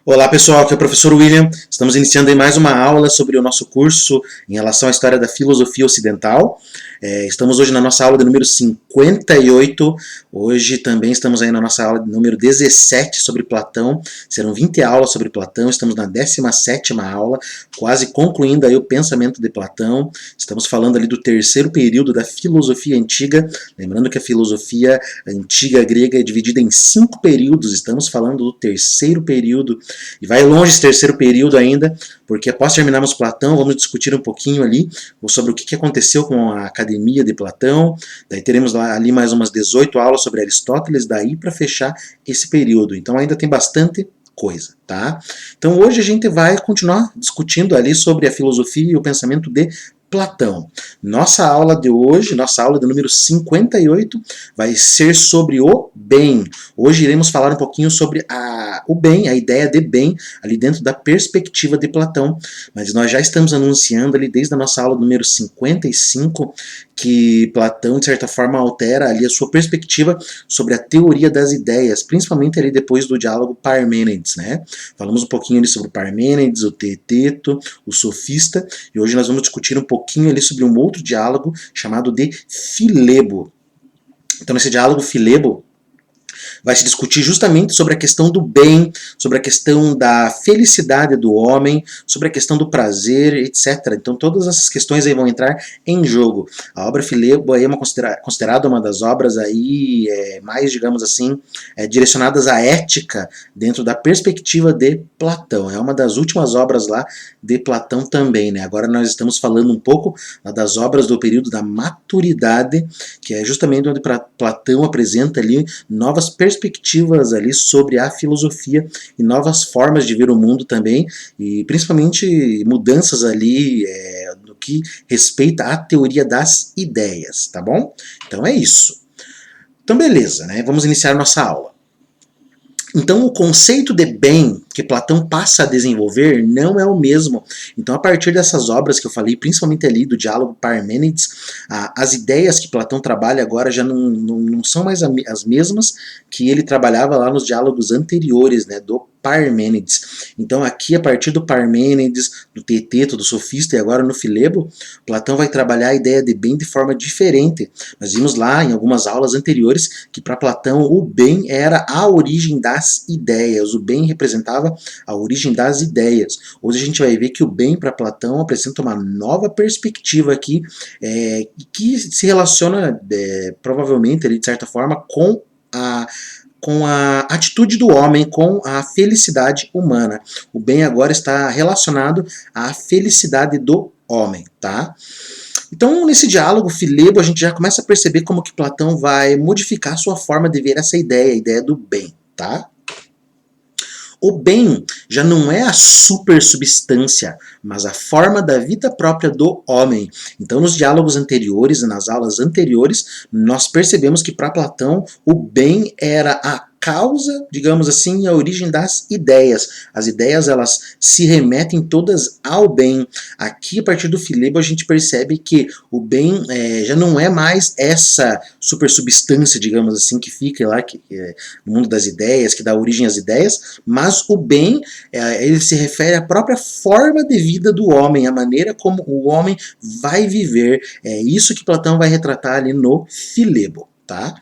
Olá pessoal, aqui é o professor William. Estamos iniciando aí mais uma aula sobre o nosso curso em relação à história da filosofia ocidental. Estamos hoje na nossa aula de número 58. Hoje também estamos aí na nossa aula de número 17 sobre Platão. Serão 20 aulas sobre Platão. Estamos na 17ª aula, quase concluindo aí o pensamento de Platão. Estamos falando ali do terceiro período da filosofia antiga. Lembrando que a filosofia antiga grega é dividida em 5 períodos. Estamos falando do terceiro período. E vai longe esse terceiro período ainda, porque após terminarmos Platão, vamos discutir um pouquinho ali sobre o que aconteceu com a Academia de Platão. Daí teremos ali mais umas 18 aulas sobre Aristóteles, daí para fechar esse período. Então ainda tem bastante coisa, tá? Então hoje a gente vai continuar discutindo ali sobre a filosofia e o pensamento de Platão. Nossa aula de hoje, nossa aula de número 58, vai ser sobre o bem. Hoje iremos falar um pouquinho sobre o bem, a ideia de bem, ali dentro da perspectiva de Platão. Mas nós já estamos anunciando ali desde a nossa aula número 55 que Platão, de certa forma, altera ali a sua perspectiva sobre a teoria das ideias, principalmente ali depois do diálogo Parmênides, né? Falamos um pouquinho ali sobre o Parmênides, o Teeteto, o Sofista, e hoje nós vamos discutir um pouquinho ali sobre um outro diálogo chamado de Filebo. Então, nesse diálogo Filebo, vai se discutir justamente sobre a questão do bem, sobre a questão da felicidade do homem, sobre a questão do prazer, etc. Então todas essas questões aí vão entrar em jogo. A obra Filebo é considerada uma das obras aí mais, digamos assim, direcionadas à ética dentro da perspectiva de Platão. É uma das últimas obras lá de Platão também, né? Agora nós estamos falando um pouco das obras do período da maturidade, que é justamente onde Platão apresenta ali novas perspectivas ali sobre a filosofia e novas formas de ver o mundo também, e principalmente mudanças ali no que respeita à teoria das ideias, tá bom? Então é isso. Então beleza, né? Vamos iniciar nossa aula. Então, o conceito de bem que Platão passa a desenvolver não é o mesmo. Então, a partir dessas obras que eu falei, principalmente ali do diálogo Parmênides, as ideias que Platão trabalha agora já não são mais as mesmas que ele trabalhava lá nos diálogos anteriores, né, do Parmênides. Então, aqui, a partir do Parmênides, do Teeteto, do Sofista e agora no Filebo, Platão vai trabalhar a ideia de bem de forma diferente. Nós vimos lá em algumas aulas anteriores que para Platão o bem era a origem das ideias, o bem representava a origem das ideias. Hoje a gente vai ver que o bem para Platão apresenta uma nova perspectiva aqui, que se relaciona provavelmente, de certa forma, com a atitude do homem, com a felicidade humana. O bem agora está relacionado à felicidade do homem, tá? Então, nesse diálogo Filebo, a gente já começa a perceber como que Platão vai modificar sua forma de ver essa ideia, a ideia do bem, tá? O bem já não é a supersubstância, mas a forma da vida própria do homem. Então, nos diálogos anteriores, nas aulas anteriores, nós percebemos que para Platão o bem era a causa, digamos assim, a origem das ideias. As ideias, elas se remetem todas ao bem. Aqui, a partir do Filebo, a gente percebe que o bem já não é mais essa supersubstância, digamos assim, que fica lá no mundo das ideias, que dá origem às ideias, mas o bem, ele se refere à própria forma de vida do homem, a maneira como o homem vai viver. É isso que Platão vai retratar ali no Filebo, tá?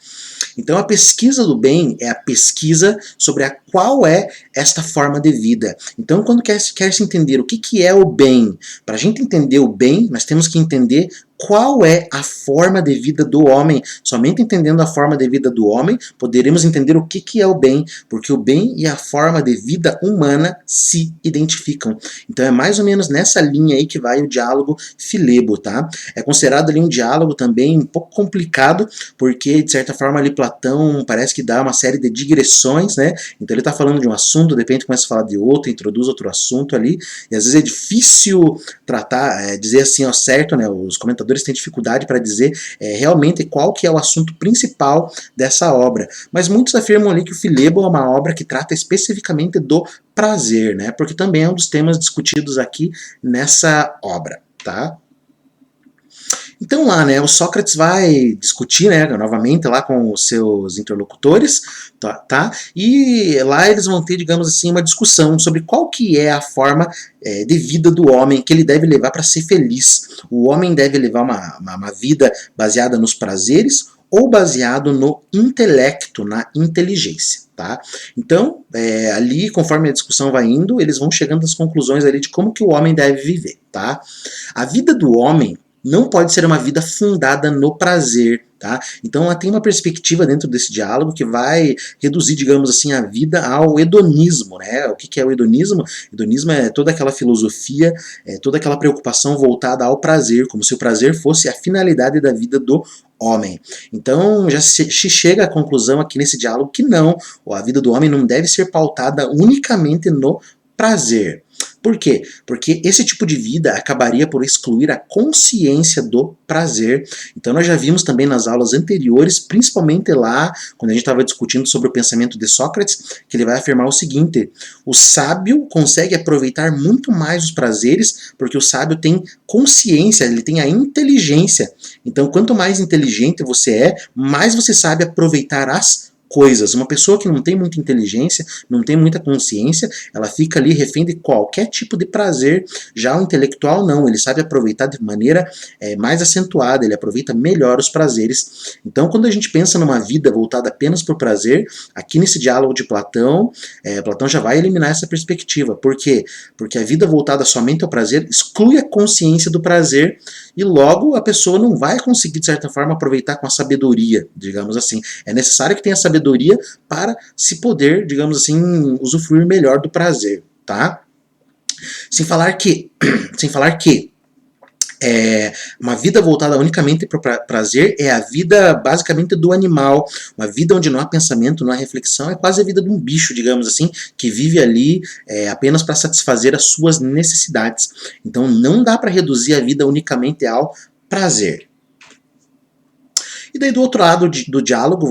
Então a pesquisa do bem é a pesquisa sobre qual é esta forma de vida. Então quando quer se entender o que é o bem, para a gente entender o bem, nós temos que entender qual é a forma de vida do homem. Somente entendendo a forma de vida do homem, poderemos entender o que é o bem, porque o bem e a forma de vida humana se identificam. Então é mais ou menos nessa linha aí que vai o diálogo Filebo, tá? É considerado ali um diálogo também um pouco complicado, porque de certa forma ali Platão parece que dá uma série de digressões, né? Então ele está falando de um assunto, de repente começa a falar de outro, introduz outro assunto ali, e às vezes é difícil tratar, dizer assim ao certo, né? Os comentadores têm dificuldade para dizer realmente qual que é o assunto principal dessa obra. Mas muitos afirmam ali que o Filebo é uma obra que trata especificamente do prazer, né? Porque também é um dos temas discutidos aqui nessa obra, tá? Então lá, né, o Sócrates vai discutir, né, novamente lá com os seus interlocutores, tá? E lá eles vão ter, digamos assim, uma discussão sobre qual que é a forma de vida do homem que ele deve levar para ser feliz. O homem deve levar uma vida baseada nos prazeres ou baseado no intelecto, na inteligência. Tá? Então, ali, conforme a discussão vai indo, eles vão chegando às conclusões ali de como que o homem deve viver. Tá? A vida do homem não pode ser uma vida fundada no prazer. Tá? Então ela tem uma perspectiva dentro desse diálogo que vai reduzir, digamos assim, a vida ao hedonismo. Né? O que é o hedonismo? O hedonismo é toda aquela filosofia, toda aquela preocupação voltada ao prazer, como se o prazer fosse a finalidade da vida do homem. Então já se chega à conclusão aqui nesse diálogo que não, a vida do homem não deve ser pautada unicamente no prazer. Por quê? Porque esse tipo de vida acabaria por excluir a consciência do prazer. Então nós já vimos também nas aulas anteriores, principalmente lá, quando a gente estava discutindo sobre o pensamento de Sócrates, que ele vai afirmar o seguinte: o sábio consegue aproveitar muito mais os prazeres, porque o sábio tem consciência, ele tem a inteligência. Então quanto mais inteligente você é, mais você sabe aproveitar as coisas. Uma pessoa que não tem muita inteligência, não tem muita consciência, ela fica ali refém de qualquer tipo de prazer. Já o intelectual não, ele sabe aproveitar de maneira mais acentuada, ele aproveita melhor os prazeres. Então quando a gente pensa numa vida voltada apenas para o prazer, aqui nesse diálogo de Platão, Platão já vai eliminar essa perspectiva. Por quê? Porque a vida voltada somente ao prazer exclui a consciência do prazer e logo a pessoa não vai conseguir, de certa forma, aproveitar com a sabedoria, digamos assim. É necessário que tenha sabedoria para se poder, digamos assim, usufruir melhor do prazer, tá? Sem falar que uma vida voltada unicamente para o prazer é a vida basicamente do animal, uma vida onde não há pensamento, não há reflexão, é quase a vida de um bicho, digamos assim, que vive ali apenas para satisfazer as suas necessidades. Então não dá para reduzir a vida unicamente ao prazer. E daí do outro lado do diálogo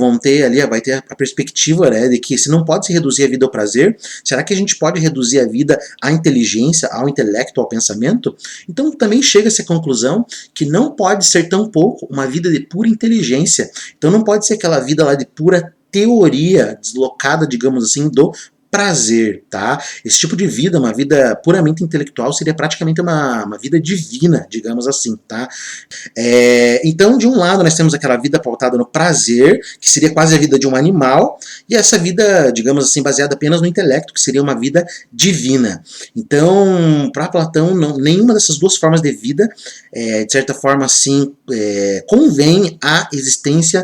vai ter a perspectiva, né, de que se não pode se reduzir a vida ao prazer, será que a gente pode reduzir a vida à inteligência, ao intelecto, ao pensamento? Então também chega-se à conclusão que não pode ser tampouco uma vida de pura inteligência. Então não pode ser aquela vida lá de pura teoria, deslocada, digamos assim, do prazer, tá? Esse tipo de vida, uma vida puramente intelectual, seria praticamente uma vida divina, digamos assim, tá? Então, de um lado, nós temos aquela vida pautada no prazer, que seria quase a vida de um animal, e essa vida, digamos assim, baseada apenas no intelecto, que seria uma vida divina. Então, para Platão, nenhuma dessas duas formas de vida, de certa forma, assim, convém à existência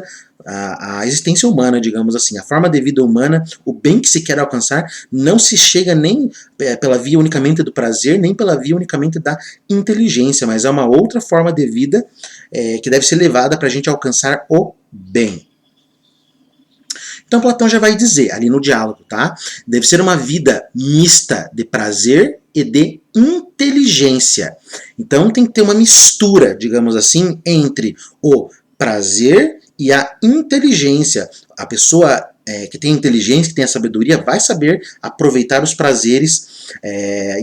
humana, digamos assim. A forma de vida humana, o bem que se quer alcançar, não se chega nem pela via unicamente do prazer, nem pela via unicamente da inteligência, mas é uma outra forma de vida que deve ser levada para a gente alcançar o bem. Então Platão já vai dizer ali no diálogo, tá? Deve ser uma vida mista de prazer e de inteligência. Então tem que ter uma mistura, digamos assim, entre o prazer e a inteligência. A pessoa que tem inteligência, que tem a sabedoria, vai saber aproveitar os prazeres,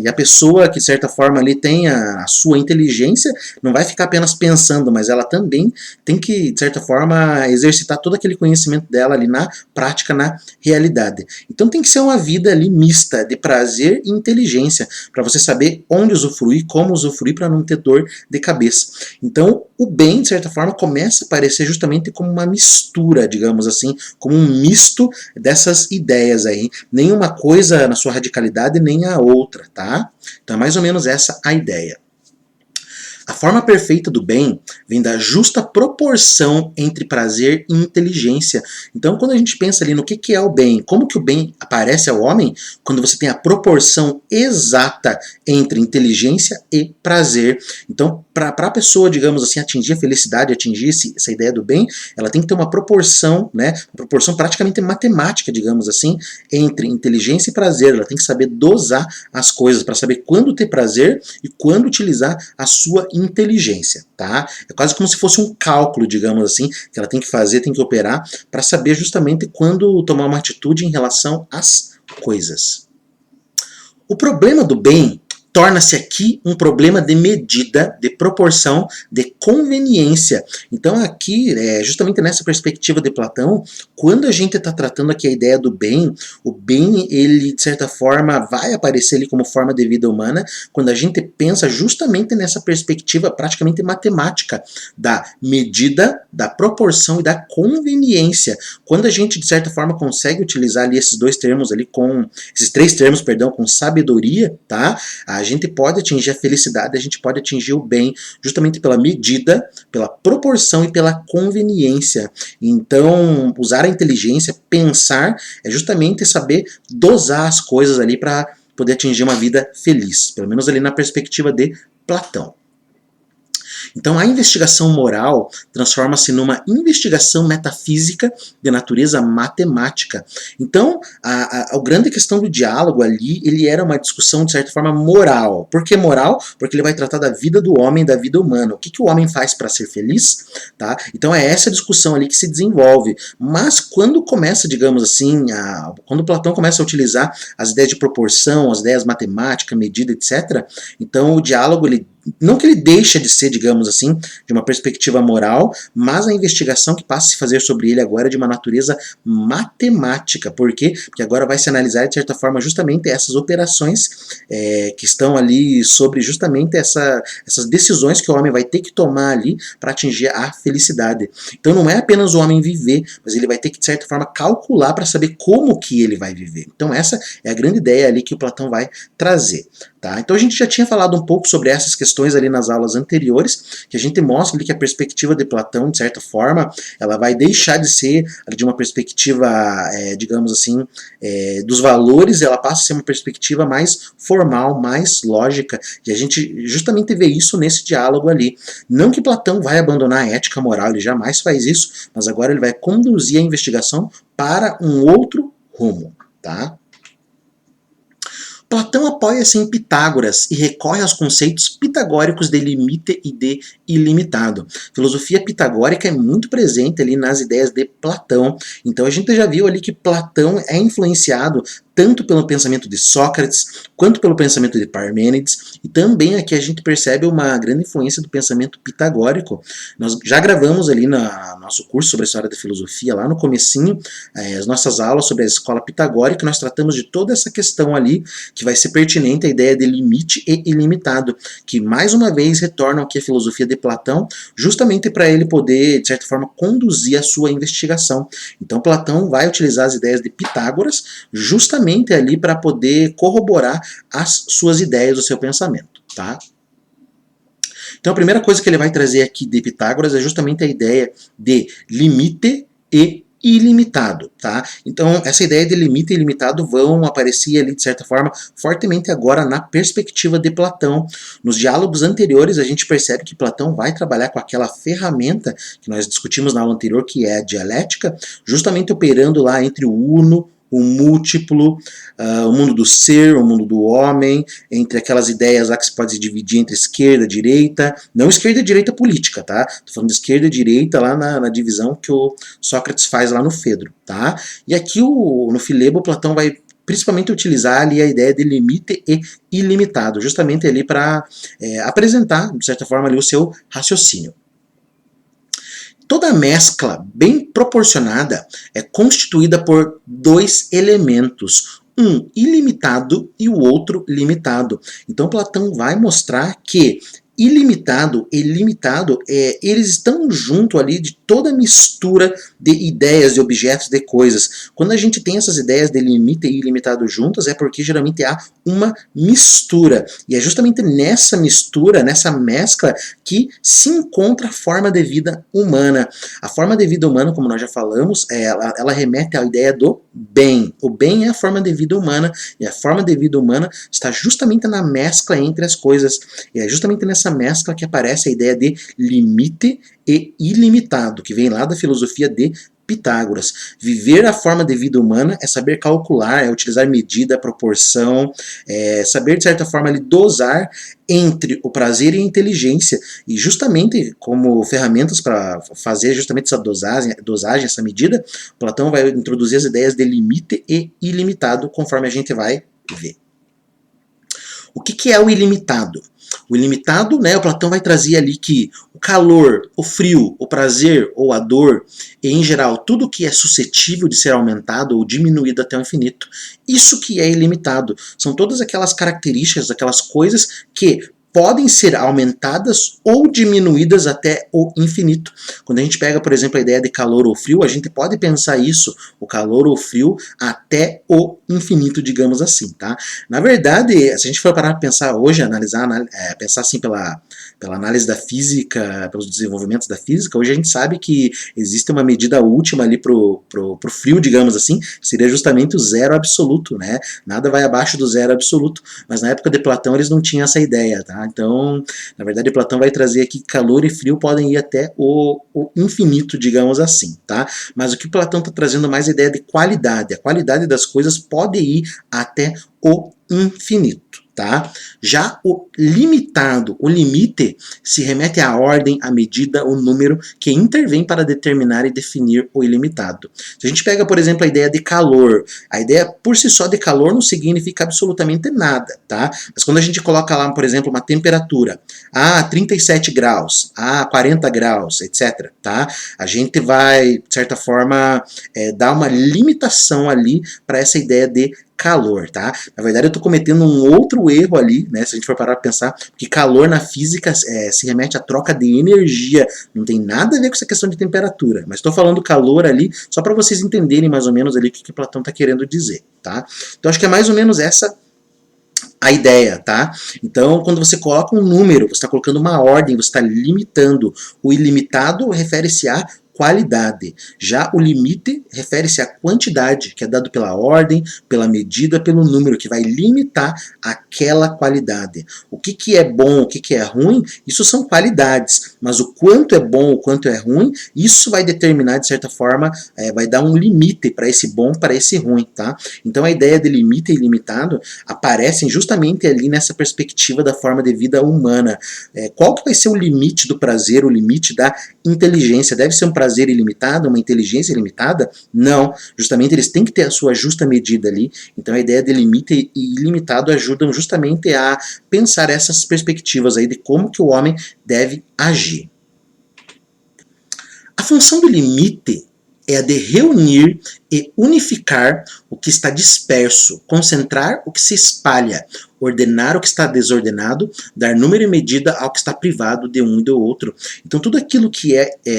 e a pessoa que de certa forma ali tem a sua inteligência, não vai ficar apenas pensando, mas ela também tem que de certa forma exercitar todo aquele conhecimento dela ali na prática, na realidade. Então tem que ser uma vida ali mista de prazer e inteligência, para você saber onde usufruir, como usufruir, para não ter dor de cabeça. Então o bem de certa forma começa a aparecer justamente como uma mistura, digamos assim, como um misto dessas ideias aí, nem uma coisa na sua radicalidade, nem a outra, tá? Então é mais ou menos essa a ideia. A forma perfeita do bem vem da justa proporção entre prazer e inteligência. Então, quando a gente pensa ali no que é o bem, como que o bem aparece ao homem, quando você tem a proporção exata entre inteligência e prazer. Então, para a pessoa, digamos assim, atingir a felicidade, atingir essa ideia do bem, ela tem que ter uma proporção, né, uma proporção praticamente matemática, digamos assim, entre inteligência e prazer. Ela tem que saber dosar as coisas, para saber quando ter prazer e quando utilizar a sua inteligência, tá? É quase como se fosse um cálculo, digamos assim, que ela tem que fazer, tem que operar, para saber justamente quando tomar uma atitude em relação às coisas. O problema do bem torna-se aqui um problema de medida, de proporção, de conveniência. Então aqui, justamente nessa perspectiva de Platão, quando a gente está tratando aqui a ideia do bem, o bem, ele de certa forma vai aparecer ali como forma de vida humana, quando a gente pensa justamente nessa perspectiva praticamente matemática da medida, da proporção e da conveniência. Quando a gente de certa forma consegue utilizar ali esses dois termos ali esses três termos, perdão, com sabedoria, tá? A gente pode atingir a felicidade, a gente pode atingir o bem, justamente pela medida, pela proporção e pela conveniência. Então, usar a inteligência, pensar, é justamente saber dosar as coisas ali para poder atingir uma vida feliz, pelo menos ali na perspectiva de Platão. Então a investigação moral transforma-se numa investigação metafísica de natureza matemática. Então a grande questão do diálogo ali, ele era uma discussão de certa forma moral. Por que moral? Porque ele vai tratar da vida do homem, da vida humana. O que o homem faz para ser feliz? Tá? Então é essa discussão ali que se desenvolve. Mas quando começa, digamos assim, quando Platão começa a utilizar as ideias de proporção, as ideias matemáticas, medida, etc., então o diálogo, ele não que ele deixa de ser, digamos assim, de uma perspectiva moral, mas a investigação que passa a se fazer sobre ele agora é de uma natureza matemática. Por quê? Porque agora vai se analisar, de certa forma, justamente essas operações que estão ali sobre justamente essas decisões que o homem vai ter que tomar ali para atingir a felicidade. Então não é apenas o homem viver, mas ele vai ter que, de certa forma, calcular para saber como que ele vai viver. Então essa é a grande ideia ali que o Platão vai trazer. Tá? Então a gente já tinha falado um pouco sobre essas questões ali nas aulas anteriores, que a gente mostra ali que a perspectiva de Platão, de certa forma, ela vai deixar de ser de uma perspectiva, digamos assim, dos valores, ela passa a ser uma perspectiva mais formal, mais lógica, e a gente justamente vê isso nesse diálogo ali. Não que Platão vai abandonar a ética moral, ele jamais faz isso, mas agora ele vai conduzir a investigação para um outro rumo. Tá? Platão apoia-se em Pitágoras e recorre aos conceitos pitagóricos de limite e de ilimitado. A filosofia pitagórica é muito presente ali nas ideias de Platão. Então a gente já viu ali que Platão é influenciado tanto pelo pensamento de Sócrates, quanto pelo pensamento de Parmênides, e também aqui a gente percebe uma grande influência do pensamento pitagórico. Nós já gravamos ali no nosso curso sobre a história da filosofia, lá no comecinho, as nossas aulas sobre a escola pitagórica, nós tratamos de toda essa questão ali, que vai ser pertinente à ideia de limite e ilimitado, que mais uma vez retornam aqui a filosofia de Platão, justamente para ele poder, de certa forma, conduzir a sua investigação. Então Platão vai utilizar as ideias de Pitágoras, justamente ali para poder corroborar as suas ideias, o seu pensamento, tá? Então a primeira coisa que ele vai trazer aqui de Pitágoras é justamente a ideia de limite e ilimitado, tá? Então essa ideia de limite e ilimitado vão aparecer ali de certa forma fortemente agora na perspectiva de Platão. Nos diálogos anteriores a gente percebe que Platão vai trabalhar com aquela ferramenta que nós discutimos na aula anterior, que é a dialética, justamente operando lá entre o uno, o múltiplo, o mundo do ser, o mundo do homem, entre aquelas ideias lá que se pode dividir entre esquerda e direita, não esquerda e direita política, tá? Tô falando de esquerda e direita lá na divisão que o Sócrates faz lá no Fedro, tá? E aqui no Filebo, Platão vai principalmente utilizar ali a ideia de limite e ilimitado, justamente ali para apresentar, de certa forma, ali o seu raciocínio. Toda mescla bem proporcionada é constituída por dois elementos, um ilimitado e o outro limitado. Então Platão vai mostrar que ilimitado e limitado, eles estão junto ali de toda mistura de ideias, de objetos, de coisas. Quando a gente tem essas ideias de limite e ilimitado juntas, é porque geralmente há uma mistura. E é justamente nessa mistura, nessa mescla, que se encontra a forma de vida humana. A forma de vida humana, como nós já falamos, ela remete à ideia do bem. O bem é a forma de vida humana, e a forma de vida humana está justamente na mescla entre as coisas. E é justamente nessa mescla que aparece a ideia de limite e ilimitado, que vem lá da filosofia de Pitágoras. Viver a forma de vida humana é saber calcular, é utilizar medida, proporção, saber de certa forma dosar entre o prazer e a inteligência, e justamente como ferramentas para fazer justamente essa dosagem, essa medida, Platão vai introduzir as ideias de limite e ilimitado conforme a gente vai ver. O que é o ilimitado? O ilimitado, né, o Platão vai trazer ali que o calor, o frio, o prazer ou a dor, e em geral tudo que é suscetível de ser aumentado ou diminuído até o infinito, isso que é ilimitado. São todas aquelas características, aquelas coisas que podem ser aumentadas ou diminuídas até o infinito. Quando a gente pega, por exemplo, a ideia de calor ou frio, a gente pode pensar isso, o calor ou frio, até o infinito, digamos assim, tá? Na verdade, se a gente for parar para pensar hoje, analisar, pensar assim pela análise da física, pelos desenvolvimentos da física, hoje a gente sabe que existe uma medida última ali pro frio, digamos assim, que seria justamente o zero absoluto, né? Nada vai abaixo do zero absoluto, mas na época de Platão eles não tinham essa ideia, tá? Então, na verdade, Platão vai trazer aqui que calor e frio podem ir até o infinito, digamos assim, tá? Mas o que Platão está trazendo mais é a ideia de qualidade. A qualidade das coisas pode ir até o infinito. Tá? Já o limitado, o limite, se remete à ordem, à medida, o número que intervém para determinar e definir o ilimitado. Se a gente pega, por exemplo, a ideia de calor, a ideia por si só de calor não significa absolutamente nada, tá? Mas quando a gente coloca lá, por exemplo, uma temperatura, 37 graus, 40 graus, etc., tá? A gente vai, de certa forma, dar uma limitação ali para essa ideia de calor, tá? Na verdade, eu estou cometendo um outro erro ali, né? Se a gente for parar para pensar, que calor na física se remete à troca de energia, não tem nada a ver com essa questão de temperatura. Mas estou falando calor ali só para vocês entenderem mais ou menos ali o que Platão está querendo dizer, tá? Então acho que é mais ou menos essa a ideia, tá? Então, quando você coloca um número, você está colocando uma ordem, você está limitando. O ilimitado refere-se a qualidade. Já o limite refere-se à quantidade, que é dado pela ordem, pela medida, pelo número, que vai limitar aquela qualidade. O que é bom, o que é ruim, isso são qualidades. Mas o quanto é bom, o quanto é ruim, isso vai determinar, de certa forma, vai dar um limite para esse bom, para esse ruim, tá? Então a ideia de limite e ilimitado aparecem justamente ali nessa perspectiva da forma de vida humana. Qual que vai ser o limite do prazer, o limite da inteligência? Deve ser um prazer ilimitado, uma inteligência ilimitada? Não, justamente eles têm que ter a sua justa medida ali. Então a ideia de limite e ilimitado ajudam justamente a pensar essas perspectivas aí de como que o homem deve agir. A função do limite é a de reunir e unificar o que está disperso, concentrar o que se espalha, ordenar o que está desordenado, dar número e medida ao que está privado de um e do outro. Então tudo aquilo que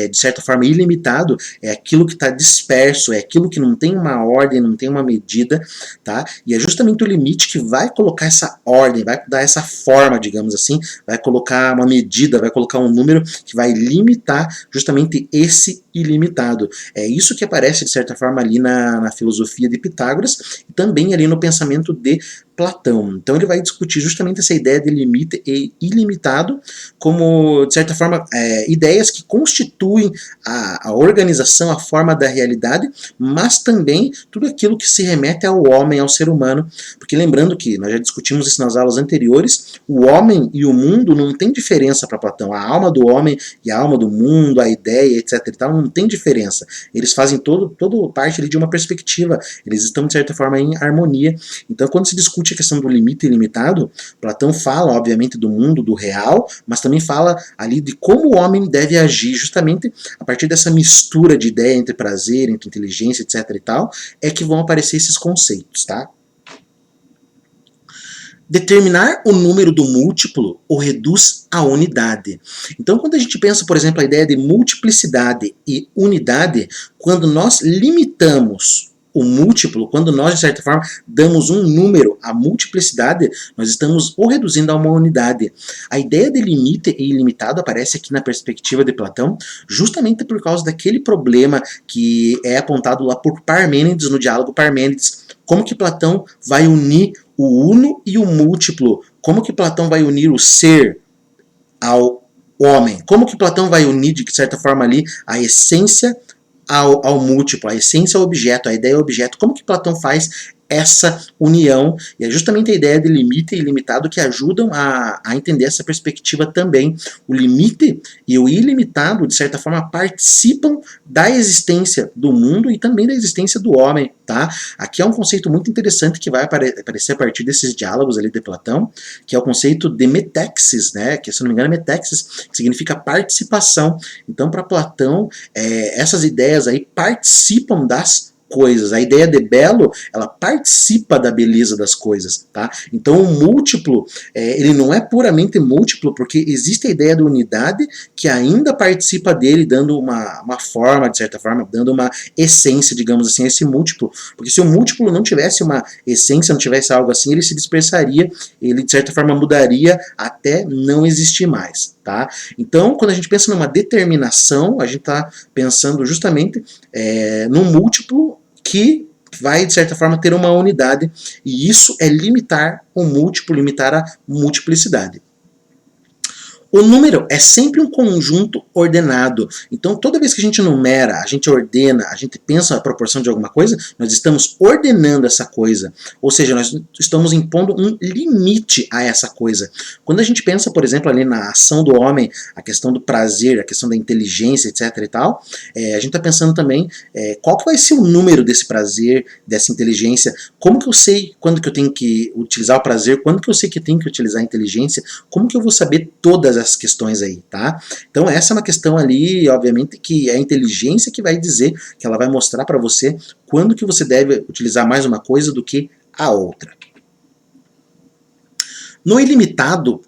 de certa forma, ilimitado, é aquilo que está disperso, é aquilo que não tem uma ordem, não tem uma medida, tá? E é justamente o limite que vai colocar essa ordem, vai dar essa forma, digamos assim, vai colocar uma medida, vai colocar um número que vai limitar justamente esse ilimitado. É isso que aparece, de certa forma, ali na filosofia de Pitágoras e também ali no pensamento de Platão. Então ele vai discutir justamente essa ideia de limite e ilimitado como, de certa forma, ideias que constituem a organização, a forma da realidade, mas também tudo aquilo que se remete ao homem, ao ser humano. Porque lembrando que nós já discutimos isso nas aulas anteriores, o homem e o mundo não tem diferença para Platão. A alma do homem e a alma do mundo, a ideia, etc. e tal, não tem diferença. Eles fazem todo parte ali de uma perspectiva. Eles estão, de certa forma, em harmonia. Então, quando se discute a questão do limite ilimitado, Platão fala, obviamente, do mundo, do real, mas também fala ali de como o homem deve agir, justamente a partir dessa mistura de ideia entre prazer, entre inteligência, etc. e tal, é que vão aparecer esses conceitos, tá? Determinar o número do múltiplo o reduz à unidade. Então, quando a gente pensa, por exemplo, a ideia de multiplicidade e unidade, quando nós limitamos o múltiplo, quando nós, de certa forma, damos um número à multiplicidade, nós estamos o reduzindo a uma unidade. A ideia de limite e ilimitado aparece aqui na perspectiva de Platão, justamente por causa daquele problema que é apontado lá por Parmênides, no diálogo Parmênides. Como que Platão vai unir o uno e o múltiplo? Como que Platão vai unir o ser ao homem? Como que Platão vai unir, de certa forma, ali a essência ao múltiplo, a essência ao objeto, a ideia ao objeto? Como que Platão faz essa união, e é justamente a ideia de limite e ilimitado que ajudam a entender essa perspectiva também. O limite e o ilimitado, de certa forma, participam da existência do mundo e também da existência do homem, tá? Aqui é um conceito muito interessante que vai aparecer a partir desses diálogos ali de Platão, que é o conceito de metexis, né? Que, se não me engano, é metexis, que significa participação. Então, para Platão, essas ideias aí participam das coisas. A ideia de belo, ela participa da beleza das coisas, tá? Então o múltiplo, ele não é puramente múltiplo, porque existe a ideia de unidade que ainda participa dele, dando uma forma, de certa forma, dando uma essência, digamos assim, a esse múltiplo. Porque se o múltiplo não tivesse uma essência, não tivesse algo assim, ele se dispersaria, ele de certa forma mudaria até não existir mais, tá? Então, quando a gente pensa numa determinação, a gente está pensando justamente num múltiplo que vai, de certa forma, ter uma unidade, e isso é limitar o múltiplo, limitar a multiplicidade. O número é sempre um conjunto ordenado. Então, toda vez que a gente numera, a gente ordena, a gente pensa a proporção de alguma coisa, nós estamos ordenando essa coisa. Ou seja, nós estamos impondo um limite a essa coisa. Quando a gente pensa, por exemplo, ali na ação do homem, a questão do prazer, a questão da inteligência, etc. e tal, a gente está pensando também qual que vai ser o número desse prazer, dessa inteligência, como que eu sei quando que eu tenho que utilizar o prazer, quando que eu sei que eu tenho que utilizar a inteligência, como que eu vou saber todas essas questões aí, tá? Então essa é uma questão ali, obviamente, que é a inteligência que vai dizer, que ela vai mostrar para você quando que você deve utilizar mais uma coisa do que a outra. No ilimitado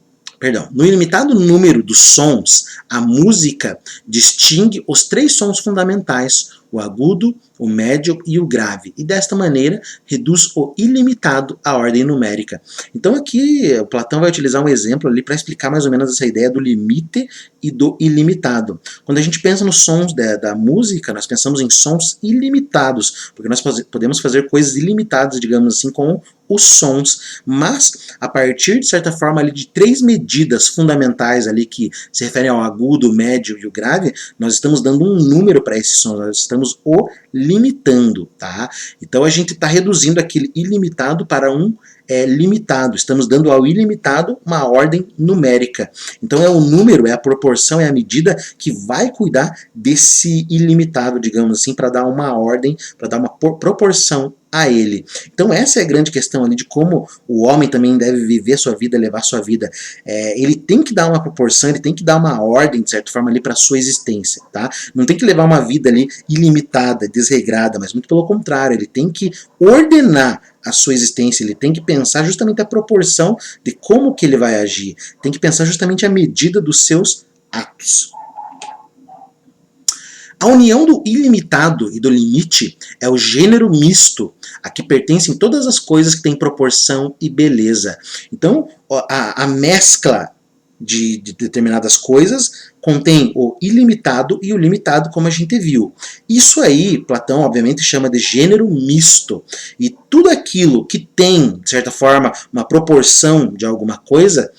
número dos sons, a música distingue os 3 sons fundamentais, o agudo, o médio e o grave, e desta maneira reduz o ilimitado à ordem numérica. Então aqui o Platão vai utilizar um exemplo ali para explicar mais ou menos essa ideia do limite e do ilimitado. Quando a gente pensa nos sons da música, nós pensamos em sons ilimitados, porque nós podemos fazer coisas ilimitadas, digamos assim, com os sons, mas a partir, de certa forma, ali, de 3 medidas fundamentais ali que se referem ao agudo, o médio e o grave, nós estamos dando um número para esses sons, nós estamos o limitando, tá? Então a gente está reduzindo aquele ilimitado para um limitado, estamos dando ao ilimitado uma ordem numérica. Então é o número, é a proporção, é a medida que vai cuidar desse ilimitado, digamos assim, para dar uma ordem, para dar uma proporção a ele. Então essa é a grande questão ali de como o homem também deve viver sua vida, levar sua vida. Ele tem que dar uma proporção, ele tem que dar uma ordem, de certa forma, ali para a sua existência, tá? Não tem que levar uma vida ali ilimitada, desregrada, mas muito pelo contrário, ele tem que ordenar a sua existência, ele tem que pensar justamente a proporção de como que ele vai agir, tem que pensar justamente a medida dos seus atos. A união do ilimitado e do limite é o gênero misto, a que pertencem todas as coisas que têm proporção e beleza. Então, a mescla de determinadas coisas contém o ilimitado e o limitado, como a gente viu. Isso aí, Platão, obviamente, chama de gênero misto. E tudo aquilo que tem, de certa forma, uma proporção de alguma coisa,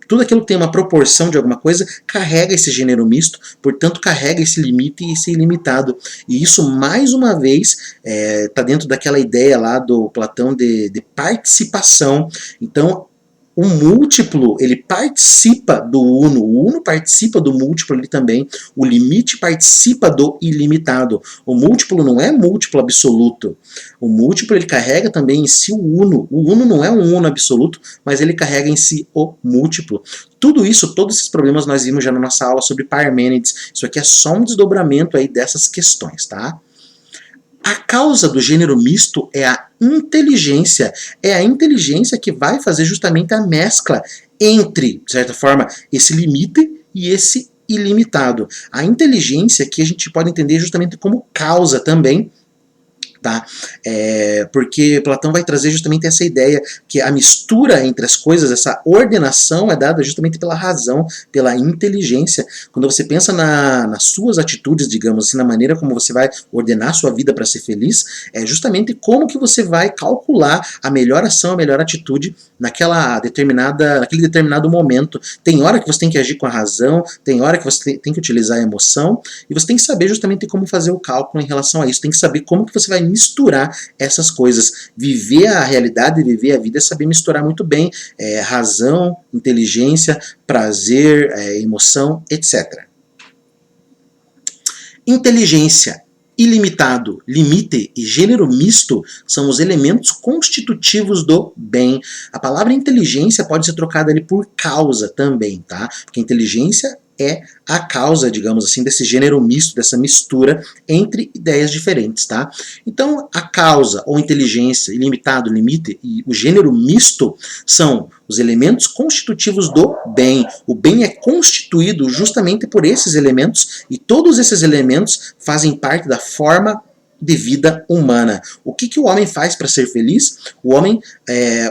tudo aquilo que tem uma proporção de alguma coisa carrega esse gênero misto, portanto carrega esse limite e esse ilimitado. E isso, mais uma vez, está dentro daquela ideia lá do Platão de participação. Então, o múltiplo, ele participa do uno, o uno participa do múltiplo ali também, o limite participa do ilimitado. O múltiplo não é múltiplo absoluto, o múltiplo ele carrega também em si o uno não é um uno absoluto, mas ele carrega em si o múltiplo. Tudo isso, todos esses problemas nós vimos já na nossa aula sobre Parmênides, isso aqui é só um desdobramento aí dessas questões, tá? A causa do gênero misto é a inteligência. É a inteligência que vai fazer justamente a mescla entre, de certa forma, esse limite e esse ilimitado. A inteligência que a gente pode entender justamente como causa também, tá? Porque Platão vai trazer justamente essa ideia que a mistura entre as coisas, essa ordenação é dada justamente pela razão, pela inteligência. Quando você pensa nas suas atitudes, digamos assim, na maneira como você vai ordenar sua vida para ser feliz, é justamente como que você vai calcular a melhor ação, a melhor atitude naquele determinado momento. Tem hora que você tem que agir com a razão, tem hora que você tem que utilizar a emoção, e você tem que saber justamente como fazer o cálculo em relação a isso, tem que saber como que você vai misturar essas coisas. Viver a realidade, viver a vida é saber misturar muito bem razão, inteligência, prazer, emoção, etc. Inteligência, ilimitado, limite e gênero misto são os elementos constitutivos do bem. A palavra inteligência pode ser trocada ali por causa também, tá? Porque inteligência é a causa, digamos assim, desse gênero misto, dessa mistura entre ideias diferentes, tá? Então, a causa ou inteligência, ilimitado, limite e o gênero misto são os elementos constitutivos do bem. O bem é constituído justamente por esses elementos e todos esses elementos fazem parte da forma de vida humana. O que o homem faz para ser feliz? O homem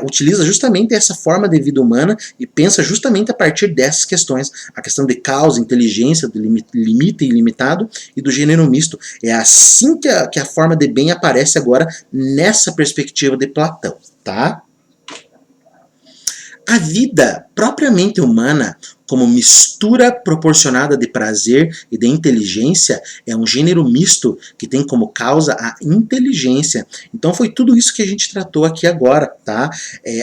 utiliza justamente essa forma de vida humana e pensa justamente a partir dessas questões. A questão de causa, inteligência, do limite ilimitado e do gênero misto. É assim que a forma de bem aparece agora nessa perspectiva de Platão, tá? A vida propriamente humana, como mistura proporcionada de prazer e de inteligência, é um gênero misto que tem como causa a inteligência. Então foi tudo isso que a gente tratou aqui agora, tá?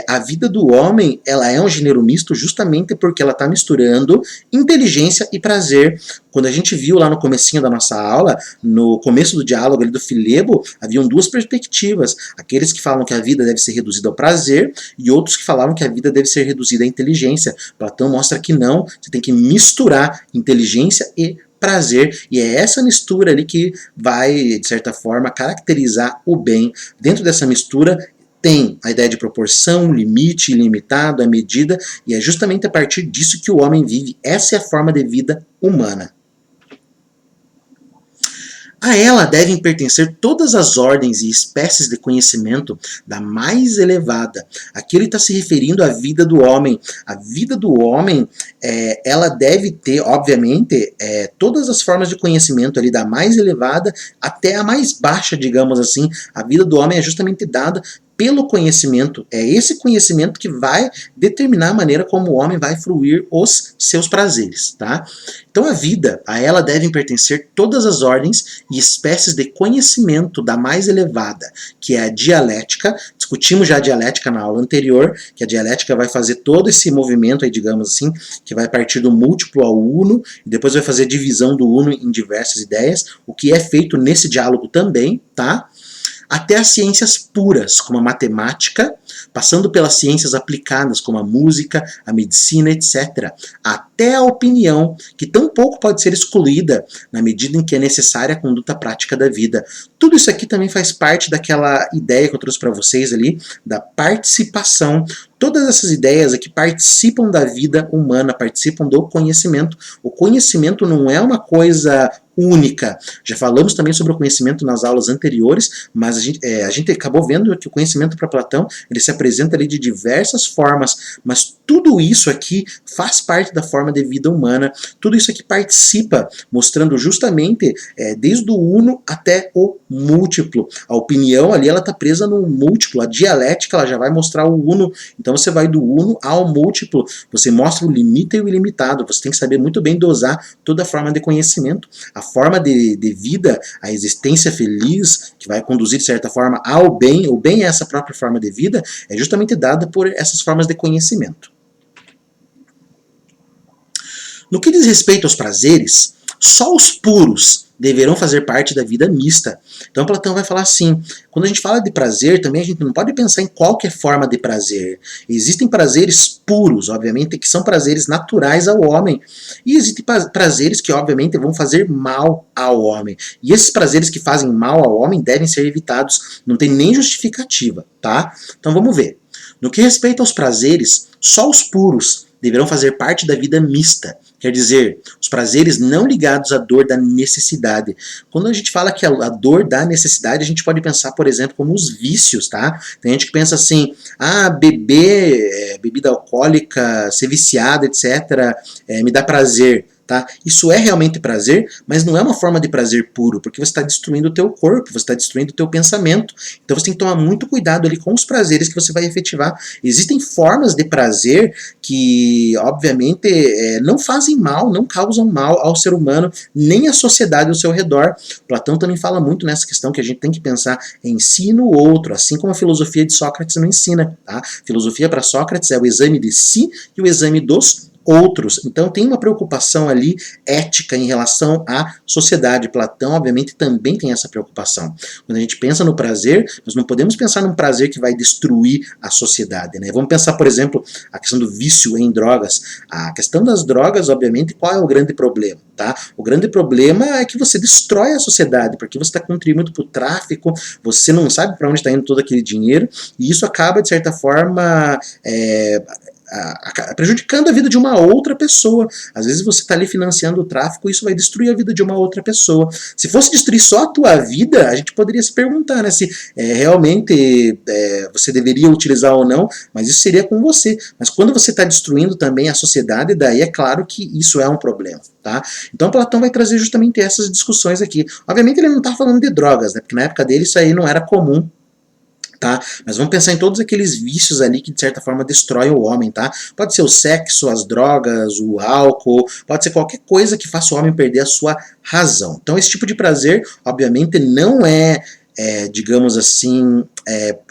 A vida do homem, ela é um gênero misto justamente porque ela está misturando inteligência e prazer. Quando a gente viu lá no comecinho da nossa aula, no começo do diálogo ali do Filebo, haviam duas perspectivas. Aqueles que falam que a vida deve ser reduzida ao prazer e outros que falavam que a vida deve ser reduzida à inteligência. Platão mostra que não, você tem que misturar inteligência e prazer, e é essa mistura ali que vai, de certa forma, caracterizar o bem. Dentro dessa mistura tem a ideia de proporção, limite, ilimitado, a medida, e é justamente a partir disso que o homem vive. Essa é a forma de vida humana. A ela devem pertencer todas as ordens e espécies de conhecimento da mais elevada. Aqui ele está se referindo à vida do homem. A vida do homem, ela deve ter, obviamente, todas as formas de conhecimento ali, da mais elevada até a mais baixa, digamos assim. A vida do homem é justamente dada pelo conhecimento. É esse conhecimento que vai determinar a maneira como o homem vai fruir os seus prazeres, tá? Então a vida, a ela devem pertencer todas as ordens e espécies de conhecimento da mais elevada, que é a dialética. Discutimos já a dialética na aula anterior, que a dialética vai fazer todo esse movimento aí, digamos assim, que vai partir do múltiplo ao uno, e depois vai fazer a divisão do uno em diversas ideias, o que é feito nesse diálogo também, tá? Até as ciências puras, como a matemática, passando pelas ciências aplicadas, como a música, a medicina, etc. Até a opinião, que tampouco pode ser excluída na medida em que é necessária a conduta prática da vida. Tudo isso aqui também faz parte daquela ideia que eu trouxe para vocês ali, da participação. Todas essas ideias aqui participam da vida humana, participam do conhecimento. O conhecimento não é uma coisa única. Já falamos também sobre o conhecimento nas aulas anteriores, mas a gente acabou vendo que o conhecimento para Platão, ele se apresenta ali de diversas formas, mas tudo isso aqui faz parte da forma de vida humana, tudo isso aqui participa, mostrando justamente desde o uno até o múltiplo. A opinião ali, ela está presa no múltiplo, a dialética ela já vai mostrar o uno, então você vai do uno ao múltiplo, você mostra o limite e o ilimitado, você tem que saber muito bem dosar toda a forma de conhecimento. A forma de vida, a existência feliz, que vai conduzir de certa forma ao bem, o bem é essa própria forma de vida, é justamente dada por essas formas de conhecimento. No que diz respeito aos prazeres, só os puros deverão fazer parte da vida mista. Então Platão vai falar assim, quando a gente fala de prazer, também a gente não pode pensar em qualquer forma de prazer. Existem prazeres puros, obviamente, que são prazeres naturais ao homem. E existem prazeres que, obviamente, vão fazer mal ao homem. E esses prazeres que fazem mal ao homem devem ser evitados. Não tem nem justificativa, tá? Então vamos ver. No que respeita aos prazeres, só os puros deverão fazer parte da vida mista. Quer dizer, os prazeres não ligados à dor da necessidade. Quando a gente fala que a dor da necessidade, a gente pode pensar, por exemplo, como os vícios, tá? Tem gente que pensa assim, beber bebida alcoólica, ser viciado, etc., me dá prazer. tá? Isso é realmente prazer, mas não é uma forma de prazer puro, porque você está destruindo o teu corpo, você está destruindo o teu pensamento. Então você tem que tomar muito cuidado ali com os prazeres que você vai efetivar. Existem formas de prazer que, obviamente, não fazem mal, não causam mal ao ser humano, nem à sociedade ao seu redor. Platão também fala muito nessa questão que a gente tem que pensar em si e no outro, assim como a filosofia de Sócrates não ensina. Tá? Filosofia para Sócrates é o exame de si e o exame dos outros. Então tem uma preocupação ali ética em relação à sociedade. Platão, obviamente, também tem essa preocupação. Quando a gente pensa no prazer, nós não podemos pensar num prazer que vai destruir a sociedade, né? Vamos pensar, por exemplo, a questão do vício em drogas. A questão das drogas, obviamente, qual é o grande problema? Tá? O grande problema é que você destrói a sociedade, porque você está contribuindo para o tráfico, você não sabe para onde está indo todo aquele dinheiro, e isso acaba, de certa forma, prejudicando a vida de uma outra pessoa. Às vezes você está ali financiando o tráfico e isso vai destruir a vida de uma outra pessoa. Se fosse destruir só a tua vida, a gente poderia se perguntar, né, se realmente você deveria utilizar ou não, mas isso seria com você. Mas quando você está destruindo também a sociedade, daí é claro que isso é um problema. Tá? Então Platão vai trazer justamente essas discussões aqui. Obviamente ele não está falando de drogas, né, porque na época dele isso aí não era comum. Tá? Mas vamos pensar em todos aqueles vícios ali que de certa forma destroem o homem, tá? Pode ser o sexo, as drogas, o álcool, pode ser qualquer coisa que faça o homem perder a sua razão. Então esse tipo de prazer, obviamente, não digamos assim,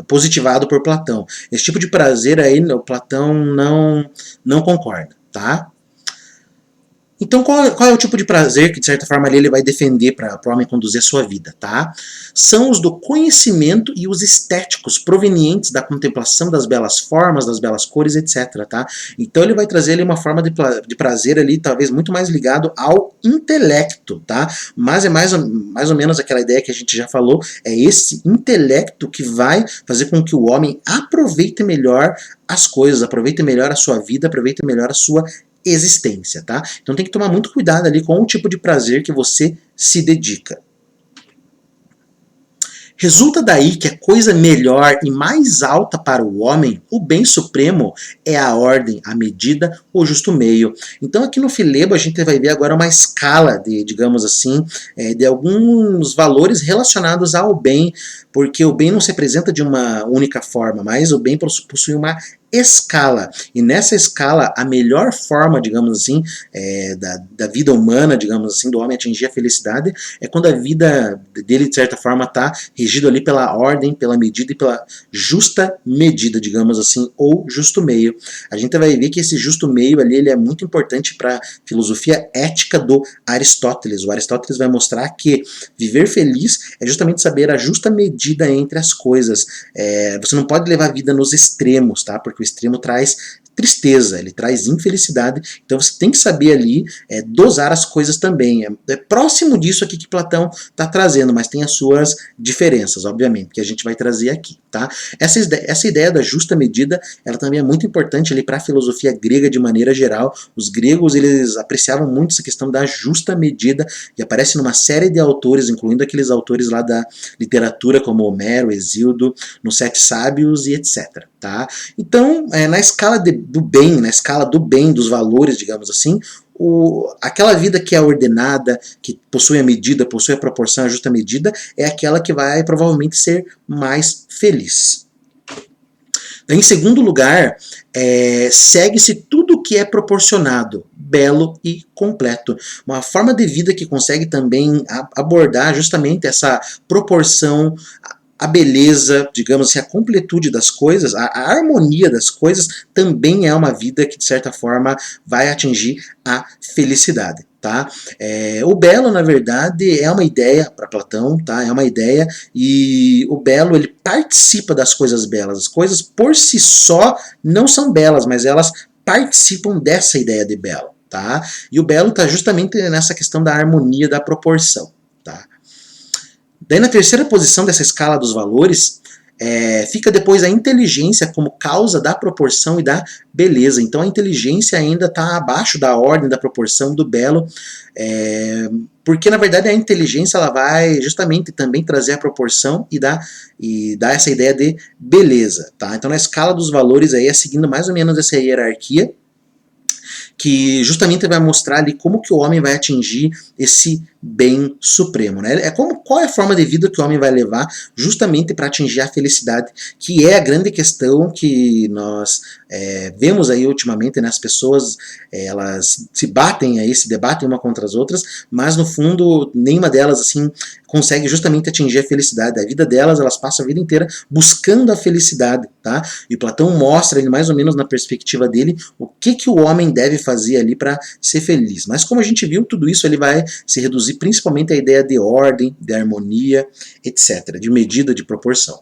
positivado por Platão. Esse tipo de prazer aí, o Platão não concorda, tá? Então, qual é o tipo de prazer que, de certa forma, ali ele vai defender para o homem conduzir a sua vida, tá? São os do conhecimento e os estéticos, provenientes da contemplação das belas formas, das belas cores, etc, tá? Então, ele vai trazer ali uma forma de prazer ali, talvez muito mais ligado ao intelecto, tá? Mas é mais ou menos aquela ideia que a gente já falou, é esse intelecto que vai fazer com que o homem aproveite melhor as coisas, aproveite melhor a sua vida, aproveite melhor a sua existência, tá? Então tem que tomar muito cuidado ali com o tipo de prazer que você se dedica. Resulta daí que a coisa melhor e mais alta para o homem, o bem supremo, é a ordem, a medida, o justo meio. Então aqui no Filebo a gente vai ver agora uma escala de, digamos assim, de alguns valores relacionados ao bem, porque o bem não se apresenta de uma única forma, mas o bem possui uma escala. E nessa escala, a melhor forma, digamos assim, da vida humana, digamos assim, do homem atingir a felicidade, é quando a vida dele, de certa forma, está regido ali pela ordem, pela medida e pela justa medida, digamos assim, ou justo meio. A gente vai ver que esse justo meio ali, ele é muito importante para a filosofia ética do Aristóteles. O Aristóteles vai mostrar que viver feliz é justamente saber a justa medida entre as coisas. Você não pode levar a vida nos extremos, tá? Porque o extremo traz tristeza, ele traz infelicidade, então você tem que saber ali dosar as coisas também. É próximo disso aqui que Platão está trazendo, mas tem as suas diferenças, obviamente, que a gente vai trazer aqui, tá? Essa ideia da justa medida, ela também é muito importante ali para a filosofia grega de maneira geral. Os gregos, eles apreciavam muito essa questão da justa medida, e aparece numa série de autores, incluindo aqueles autores lá da literatura como Homero, Hesíodo, nos Sete Sábios e etc, tá? Então, na escala do bem, dos valores, digamos assim, aquela vida que é ordenada, que possui a medida, possui a proporção, a justa medida, é aquela que vai provavelmente ser mais feliz. Em segundo lugar, segue-se tudo o que é proporcionado, belo e completo. Uma forma de vida que consegue também abordar justamente essa proporção, a beleza, digamos assim, a completude das coisas, a harmonia das coisas, também é uma vida que, de certa forma, vai atingir a felicidade. Tá? O belo, na verdade, é uma ideia para Platão, tá? É uma ideia, e o belo, ele participa das coisas belas. As coisas por si só não são belas, mas elas participam dessa ideia de belo. Tá? E o belo está justamente nessa questão da harmonia, da proporção. Tá? Daí na terceira posição dessa escala dos valores, fica depois a inteligência como causa da proporção e da beleza. Então a inteligência ainda está abaixo da ordem, da proporção, do belo, porque na verdade a inteligência ela vai justamente também trazer a proporção e dar essa ideia de beleza. Tá? Então na escala dos valores aí é seguindo mais ou menos essa hierarquia, que justamente vai mostrar ali como que o homem vai atingir esse bem supremo, né? Qual é a forma de vida que o homem vai levar justamente para atingir a felicidade, que é a grande questão que nós vemos aí ultimamente, né? As pessoas elas se batem aí, se debatem uma contra as outras, mas no fundo nenhuma delas assim consegue justamente atingir a felicidade. A vida delas, elas passam a vida inteira buscando a felicidade, tá? E Platão mostra ele mais ou menos na perspectiva dele o que o homem deve fazer ali para ser feliz. Mas como a gente viu, tudo isso ele vai se reduzir principalmente à ideia de ordem, de harmonia, etc., de medida, de proporção.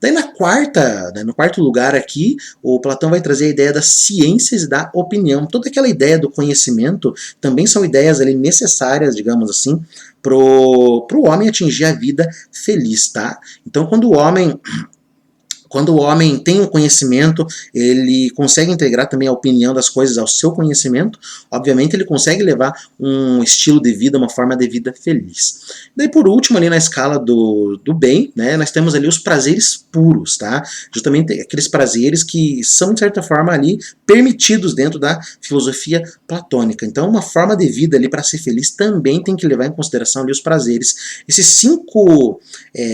Daí no quarto lugar aqui, o Platão vai trazer a ideia das ciências e da opinião. Toda aquela ideia do conhecimento também são ideias ali necessárias, digamos assim, pro homem atingir a vida feliz, tá? Então quando o homem tem um conhecimento, ele consegue integrar também a opinião das coisas ao seu conhecimento, obviamente ele consegue levar um estilo de vida, uma forma de vida feliz. Daí por último, ali na escala do bem, né, nós temos ali os prazeres puros, tá? Justamente aqueles prazeres que são, de certa forma, ali permitidos dentro da filosofia platônica. Então uma forma de vida ali para ser feliz também tem que levar em consideração ali os prazeres. Esses cinco,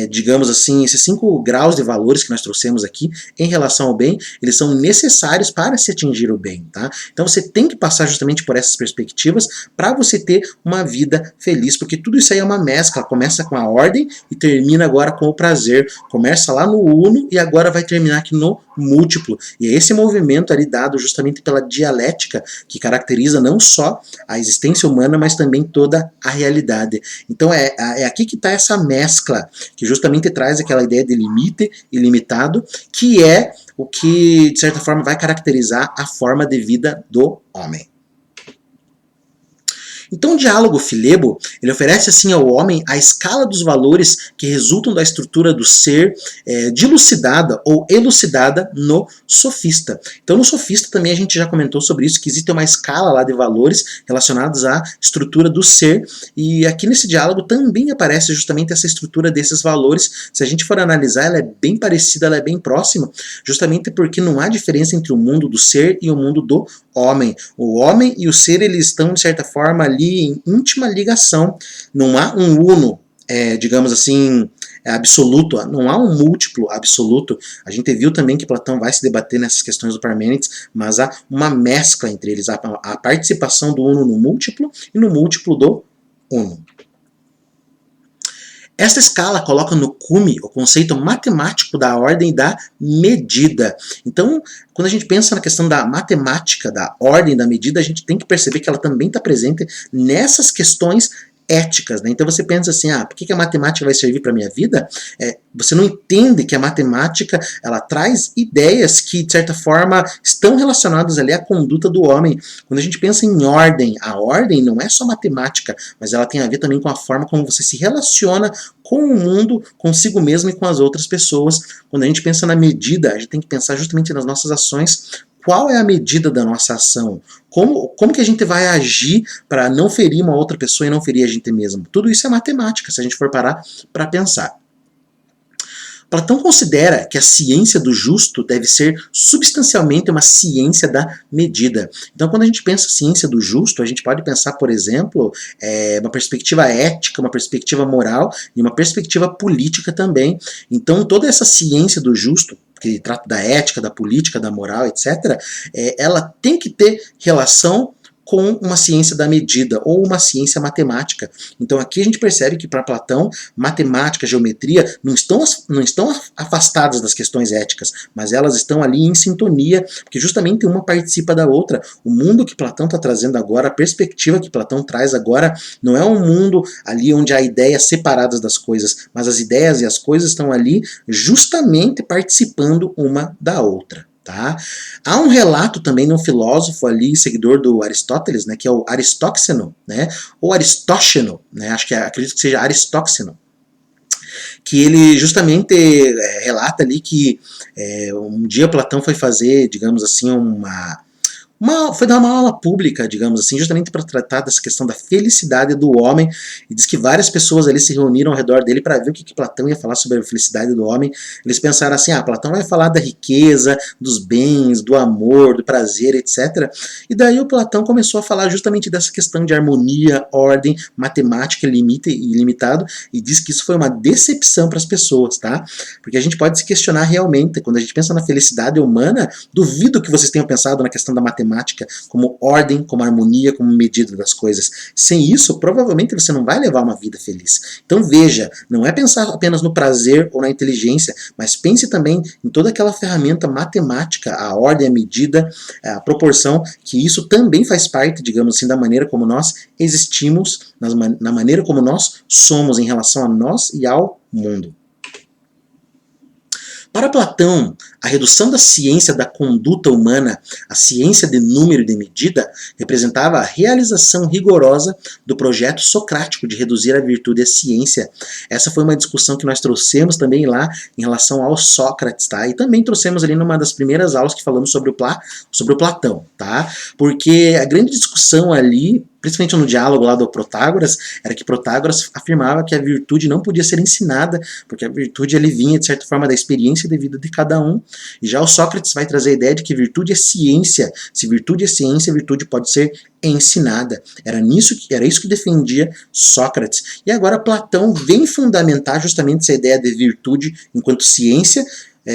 digamos assim, esses 5 graus de valores que nós trouxemos aqui em relação ao bem, eles são necessários para se atingir o bem, tá? Então você tem que passar justamente por essas perspectivas para você ter uma vida feliz, porque tudo isso aí é uma mescla, começa com a ordem e termina agora com o prazer, começa lá no uno e agora vai terminar aqui no múltiplo, e é esse movimento ali dado justamente pela dialética que caracteriza não só a existência humana, mas também toda a realidade. Então é aqui que está essa mescla, que justamente traz aquela ideia de limite ilimitado, que é o que, de certa forma, vai caracterizar a forma de vida do homem. Então o diálogo Filebo, ele oferece assim ao homem a escala dos valores que resultam da estrutura do ser dilucidada ou elucidada no sofista. Então no sofista também a gente já comentou sobre isso, que existe uma escala lá de valores relacionados à estrutura do ser, e aqui nesse diálogo também aparece justamente essa estrutura desses valores. Se a gente for analisar, ela é bem parecida, ela é bem próxima, justamente porque não há diferença entre o mundo do ser e o mundo do homem. O homem e o ser, eles estão, de certa forma, ali em íntima ligação. Não há um uno, digamos assim, absoluto, não há um múltiplo absoluto. A gente viu também que Platão vai se debater nessas questões do Parmênides, mas há uma mescla entre eles, a participação do uno no múltiplo e no múltiplo do uno. Esta escala coloca no cume o conceito matemático da ordem e da medida. Então, quando a gente pensa na questão da matemática, da ordem, da medida, a gente tem que perceber que ela também está presente nessas questões éticas, né? Então você pensa assim, por que a matemática vai servir para a minha vida? Você não entende que a matemática, ela traz ideias que, de certa forma, estão relacionadas ali à conduta do homem. Quando a gente pensa em ordem, a ordem não é só matemática, mas ela tem a ver também com a forma como você se relaciona com o mundo, consigo mesmo e com as outras pessoas. Quando a gente pensa na medida, a gente tem que pensar justamente nas nossas ações. Qual é a medida da nossa ação? Como que a gente vai agir para não ferir uma outra pessoa e não ferir a gente mesmo? Tudo isso é matemática, se a gente for parar para pensar. Platão considera que a ciência do justo deve ser substancialmente uma ciência da medida. Então, quando a gente pensa ciência do justo, a gente pode pensar, por exemplo, uma perspectiva ética, uma perspectiva moral e uma perspectiva política também. Então, toda essa ciência do justo, que trata da ética, da política, da moral, etc., ela tem que ter relação com uma ciência da medida, ou uma ciência matemática. Então aqui a gente percebe que para Platão, matemática, geometria não estão afastadas das questões éticas, mas elas estão ali em sintonia, porque justamente uma participa da outra. O mundo que Platão está trazendo agora, a perspectiva que Platão traz agora, não é um mundo ali onde há ideias separadas das coisas, mas as ideias e as coisas estão ali justamente participando uma da outra. Tá? Há um relato também de um filósofo ali, seguidor do Aristóteles, né, que é o Aristóxeno, né, ou Aristóxeno, né, acredito que seja Aristóxeno, que ele justamente relata ali que um dia Platão foi fazer, digamos assim, uma foi dar uma aula pública, digamos assim, justamente para tratar dessa questão da felicidade do homem, e diz que várias pessoas ali se reuniram ao redor dele para ver o que Platão ia falar sobre a felicidade do homem. Eles pensaram assim, Platão vai falar da riqueza, dos bens, do amor, do prazer, etc. E daí o Platão começou a falar justamente dessa questão de harmonia, ordem, matemática ilimitado, e diz que isso foi uma decepção para as pessoas, tá? Porque a gente pode se questionar realmente, quando a gente pensa na felicidade humana, duvido que vocês tenham pensado na questão da matemática como ordem, como harmonia, como medida das coisas. Sem isso, provavelmente você não vai levar uma vida feliz. Então veja, não é pensar apenas no prazer ou na inteligência, mas pense também em toda aquela ferramenta matemática, a ordem, a medida, a proporção, que isso também faz parte, digamos assim, da maneira como nós existimos, na maneira como nós somos em relação a nós e ao mundo. Para Platão, a redução da ciência da conduta humana à ciência de número e de medida representava a realização rigorosa do projeto socrático de reduzir a virtude à ciência. Essa foi uma discussão que nós trouxemos também lá em relação ao Sócrates, tá? E também trouxemos ali numa das primeiras aulas que falamos sobre o Platão, tá? Porque a grande discussão ali, principalmente no diálogo lá do Protágoras, era que Protágoras afirmava que a virtude não podia ser ensinada, porque a virtude ele vinha, de certa forma, da experiência de vida de cada um. E já o Sócrates vai trazer a ideia de que virtude é ciência. Se virtude é ciência, virtude pode ser ensinada. Era isso que defendia Sócrates. E agora Platão vem fundamentar justamente essa ideia de virtude enquanto ciência,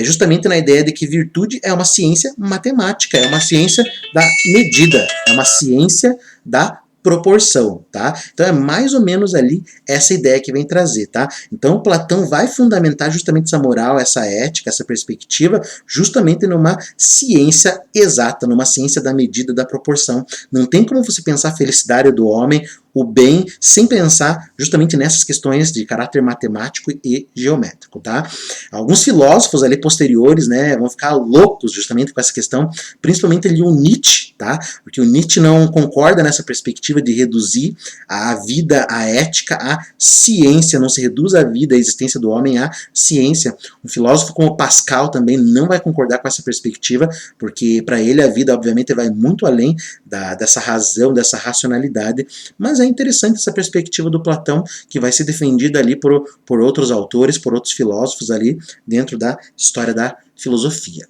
justamente na ideia de que virtude é uma ciência matemática, é uma ciência da medida, é uma ciência da proporção, tá? Então é mais ou menos ali essa ideia que vem trazer, tá? Então Platão vai fundamentar justamente essa moral, essa ética, essa perspectiva, justamente numa ciência exata, numa ciência da medida, da proporção. Não tem como você pensar a felicidade do homem, o bem, sem pensar justamente nessas questões de caráter matemático e geométrico, tá? Alguns filósofos ali posteriores, né, vão ficar loucos justamente com essa questão, principalmente ali o Nietzsche, tá? Porque o Nietzsche não concorda nessa perspectiva de reduzir a vida, a ética, à ciência, não se reduz a vida, a existência do homem à ciência. Um filósofo como Pascal também não vai concordar com essa perspectiva, porque para ele a vida, obviamente, vai muito além dessa razão, dessa racionalidade, mas é interessante essa perspectiva do Platão, que vai ser defendida ali por outros autores, por outros filósofos ali dentro da história da filosofia.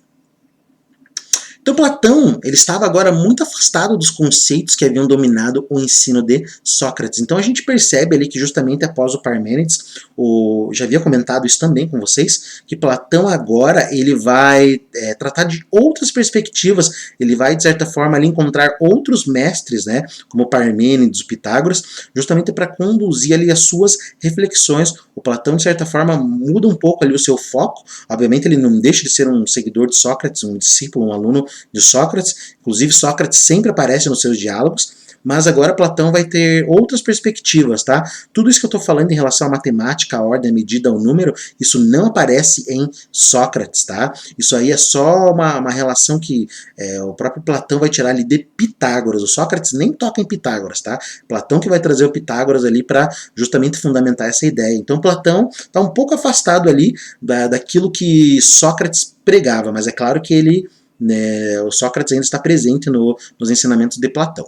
Então Platão, ele estava agora muito afastado dos conceitos que haviam dominado o ensino de Sócrates. Então a gente percebe ali que justamente após o Parmênides, já havia comentado isso também com vocês, que Platão agora ele vai tratar de outras perspectivas, ele vai de certa forma ali encontrar outros mestres, né, como Parmênides, Pitágoras, justamente para conduzir ali as suas reflexões. O Platão de certa forma muda um pouco ali o seu foco, obviamente ele não deixa de ser um seguidor de Sócrates, um discípulo, um aluno de Sócrates, inclusive Sócrates sempre aparece nos seus diálogos, mas agora Platão vai ter outras perspectivas, tá? Tudo isso que eu estou falando em relação à matemática, à ordem, à medida, ao número, isso não aparece em Sócrates, tá? Isso aí é só uma relação que o próprio Platão vai tirar ali de Pitágoras. O Sócrates nem toca em Pitágoras, tá? Platão que vai trazer o Pitágoras ali para justamente fundamentar essa ideia. Então Platão está um pouco afastado ali daquilo que Sócrates pregava, mas é claro que ele, o Sócrates ainda está presente nos ensinamentos de Platão.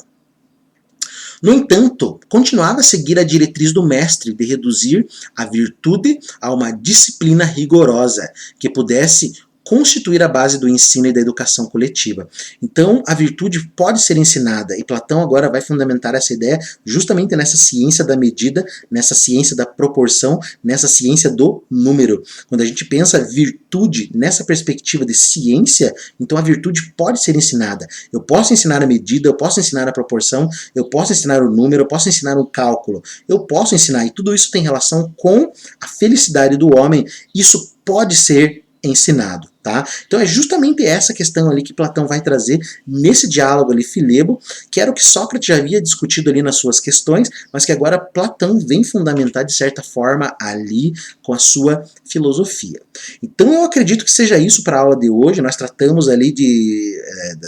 No entanto, continuava a seguir a diretriz do mestre de reduzir a virtude a uma disciplina rigorosa, que pudesse constituir a base do ensino e da educação coletiva. Então, a virtude pode ser ensinada, e Platão agora vai fundamentar essa ideia justamente nessa ciência da medida, nessa ciência da proporção, nessa ciência do número. Quando a gente pensa virtude nessa perspectiva de ciência, então a virtude pode ser ensinada. Eu posso ensinar a medida, eu posso ensinar a proporção, eu posso ensinar o número, eu posso ensinar o cálculo, eu posso ensinar, e tudo isso tem relação com a felicidade do homem. Isso pode ser ensinado, tá? Então é justamente essa questão ali que Platão vai trazer nesse diálogo ali Filebo, que era o que Sócrates já havia discutido ali nas suas questões, mas que agora Platão vem fundamentar de certa forma ali com a sua filosofia. Então eu acredito que seja isso para a aula de hoje. Nós tratamos ali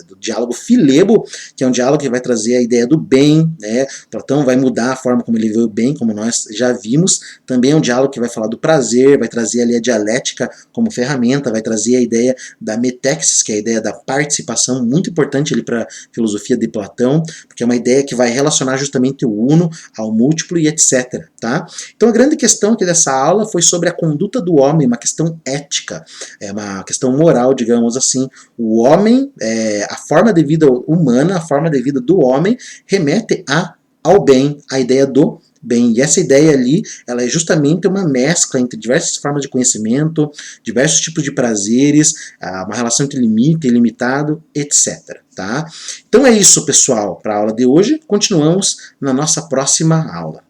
do diálogo Filebo, que é um diálogo que vai trazer a ideia do bem, né? Platão vai mudar a forma como ele vê o bem, como nós já vimos. Também é um diálogo que vai falar do prazer, vai trazer ali a dialética como ferramenta, vai trazer a ideia da metexis, que é a ideia da participação, muito importante ali para a filosofia de Platão, porque é uma ideia que vai relacionar justamente o uno ao múltiplo e etc. Tá? Então a grande questão aqui dessa aula foi sobre a conduta do homem, uma questão ética, uma questão moral, digamos assim. O homem, a forma de vida humana, a forma de vida do homem remete ao bem, a ideia do bem. E essa ideia ali, ela é justamente uma mescla entre diversas formas de conhecimento, diversos tipos de prazeres, uma relação entre limite e ilimitado, etc. Tá? Então é isso, pessoal, para a aula de hoje. Continuamos na nossa próxima aula.